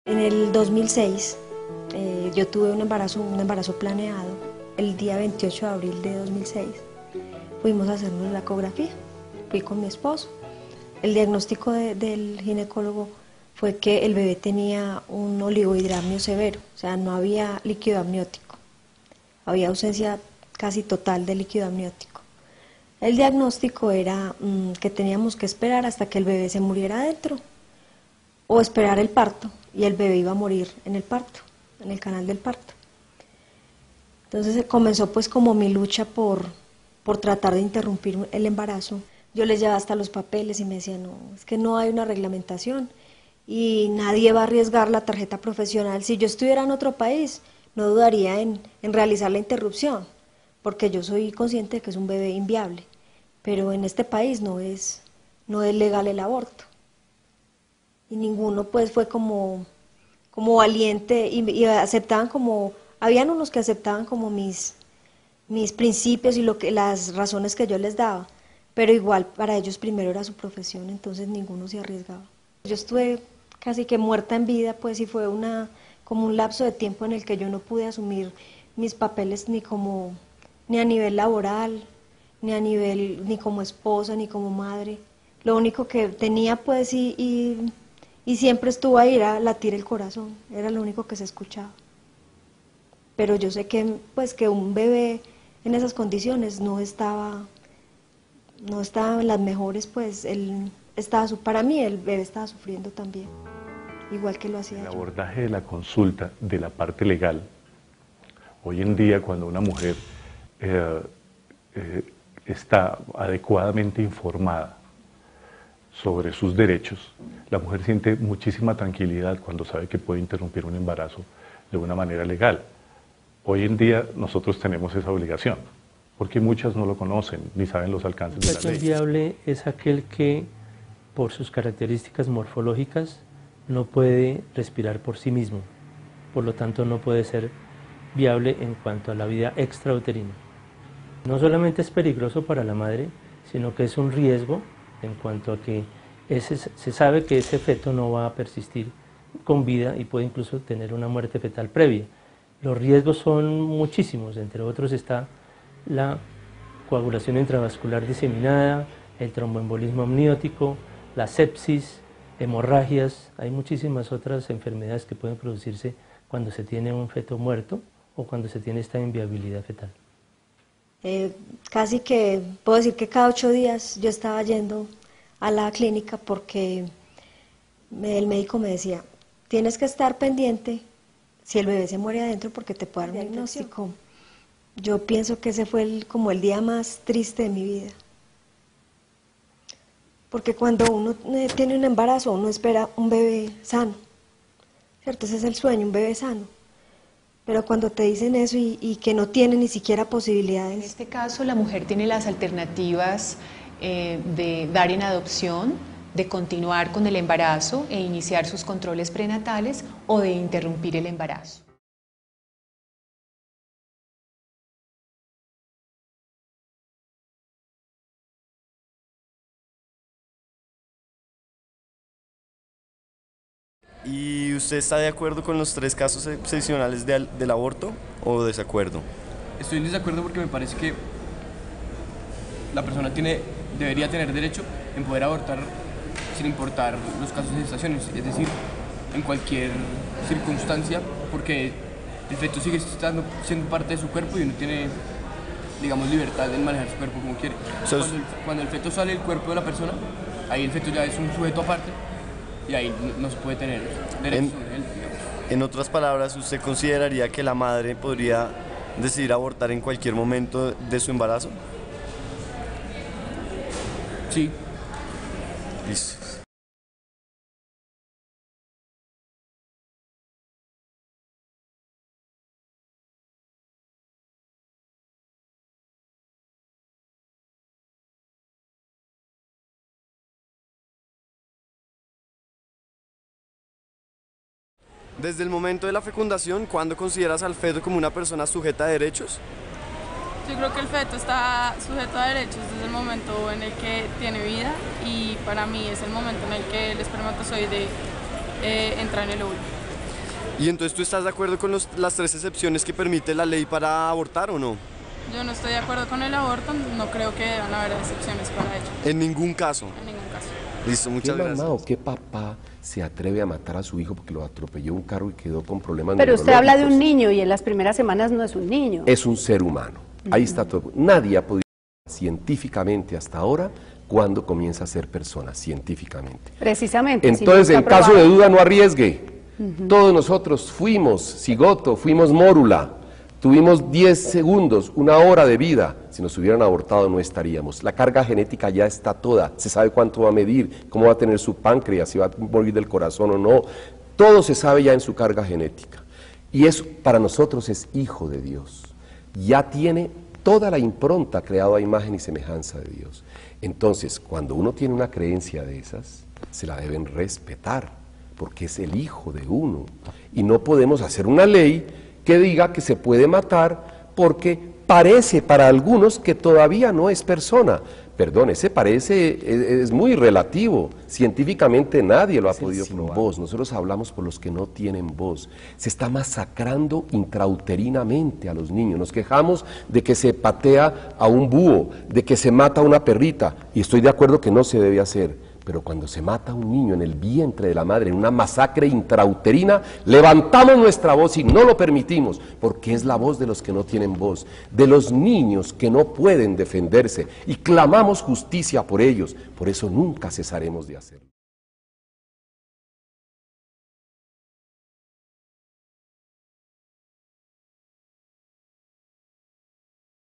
En el 2006 yo tuve un embarazo planeado. El día 28 de abril de 2006 fuimos a hacernos la ecografía. Fui con mi esposo. El diagnóstico del ginecólogo fue que el bebé tenía un oligohidramnio severo, o sea, no había líquido amniótico. Había ausencia casi total de líquido amniótico. El diagnóstico era que teníamos que esperar hasta que el bebé se muriera adentro o esperar el parto, y el bebé iba a morir en el parto, en el canal del parto. Entonces comenzó pues como mi lucha por tratar de interrumpir el embarazo. Yo les llevaba hasta los papeles y me decían, no, es que no hay una reglamentación y nadie va a arriesgar la tarjeta profesional. Si yo estuviera en otro país, no dudaría en realizar la interrupción, porque yo soy consciente de que es un bebé inviable, pero en este país no es legal el aborto. Y ninguno pues fue como valiente y aceptaban habían unos que aceptaban como mis principios y las razones que yo les daba, pero igual para ellos primero era su profesión, entonces ninguno se arriesgaba. Yo estuve casi que muerta en vida, pues, y fue como un lapso de tiempo en el que yo no pude asumir mis papeles ni a nivel laboral, ni como esposa, ni como madre. Lo único que tenía pues y siempre estuvo ahí era latir el corazón, era lo único que se escuchaba. Pero yo sé que pues que un bebé en esas condiciones no estaba en las mejores, pues para mí el bebé estaba sufriendo también, igual que lo hacía El yo. abordaje de la consulta de la parte legal, hoy en día cuando una mujer está adecuadamente informada sobre sus derechos, la mujer siente muchísima tranquilidad cuando sabe que puede interrumpir un embarazo de una manera legal. Hoy en día nosotros tenemos esa obligación, porque muchas no lo conocen ni saben los alcances de la El ley. feto inviable es aquel que, por sus características morfológicas, no puede respirar por sí mismo, por lo tanto no puede ser viable en cuanto a la vida extrauterina. No solamente es peligroso para la madre, sino que es un riesgo en cuanto a que se sabe que ese feto no va a persistir con vida y puede incluso tener una muerte fetal previa. Los riesgos son muchísimos, entre otros está la coagulación intravascular diseminada, el tromboembolismo amniótico, la sepsis, hemorragias. Hay muchísimas otras enfermedades que pueden producirse cuando se tiene un feto muerto o cuando se tiene esta inviabilidad fetal. Casi que puedo decir que cada 8 días yo estaba yendo a la clínica porque el médico me decía, tienes que estar pendiente si el bebé se muere adentro porque te puede dar un diagnóstico. Yo pienso que ese fue como el día más triste de mi vida. Porque cuando uno tiene un embarazo, uno espera un bebé sano, ¿cierto? Ese es el sueño, un bebé sano. Pero cuando te dicen eso y que no tiene ni siquiera posibilidades. En este caso, la mujer tiene las alternativas de dar en adopción, de continuar con el embarazo e iniciar sus controles prenatales o de interrumpir el embarazo. ¿Y usted está de acuerdo con los 3 casos excepcionales del aborto o desacuerdo? Estoy en desacuerdo porque me parece que la persona debería tener derecho en poder abortar sin importar los casos de gestación, es decir, en cualquier circunstancia, porque el feto sigue siendo parte de su cuerpo y uno tiene, digamos, libertad en manejar su cuerpo como quiere. Cuando el feto sale del cuerpo de la persona, ahí el feto ya es un sujeto aparte y ahí no se puede tener derechos sobre él, digamos. En otras palabras, ¿usted consideraría que la madre podría decidir abortar en cualquier momento de su embarazo? Sí. Listo. Desde el momento de la fecundación, ¿cuándo consideras al feto como una persona sujeta a derechos? Yo creo que el feto está sujeto a derechos desde el momento en el que tiene vida y para mí es el momento en el que el espermatozoide entra en el óvulo. ¿Y entonces tú estás de acuerdo con las 3 excepciones que permite la ley para abortar o no? Yo no estoy de acuerdo con el aborto, no creo que deban haber excepciones para ello. En ningún caso. En ningún caso. Listo, muchas ¿Qué gracias. mamá o qué papá se atreve a matar a su hijo porque lo atropelló un carro y quedó con problemas Pero usted habla de un neurológicos? niño y en las primeras semanas no es un niño. Es un ser humano. Ahí está todo. Nadie ha podido científicamente hasta ahora cuándo comienza a ser persona, científicamente. Precisamente. Entonces, si no en está caso de probado. duda, no arriesgue. Todos nosotros fuimos cigoto, fuimos mórula, tuvimos 10 segundos, 1 hora de vida. Si nos hubieran abortado no estaríamos. La carga genética ya está toda. Se sabe cuánto va a medir, cómo va a tener su páncreas, si va a morir del corazón o no. Todo se sabe ya en su carga genética. Y eso para nosotros es hijo de Dios. Ya tiene toda la impronta creada a imagen y semejanza de Dios. Entonces, cuando uno tiene una creencia de esas, se la deben respetar, porque es el hijo de uno. Y no podemos hacer una ley que diga que se puede matar porque parece para algunos que todavía no es persona. Perdón, ese parece es muy relativo. Científicamente nadie lo ha podido probar. Voz. Nosotros hablamos por los que no tienen voz. Se está masacrando intrauterinamente a los niños. Nos quejamos de que se patea a un búho, de que se mata a una perrita. Y estoy de acuerdo que no se debe hacer. Pero cuando se mata a un niño en el vientre de la madre, en una masacre intrauterina, levantamos nuestra voz y no lo permitimos, porque es la voz de los que no tienen voz, de los niños que no pueden defenderse, y clamamos justicia por ellos. Por eso nunca cesaremos de hacerlo.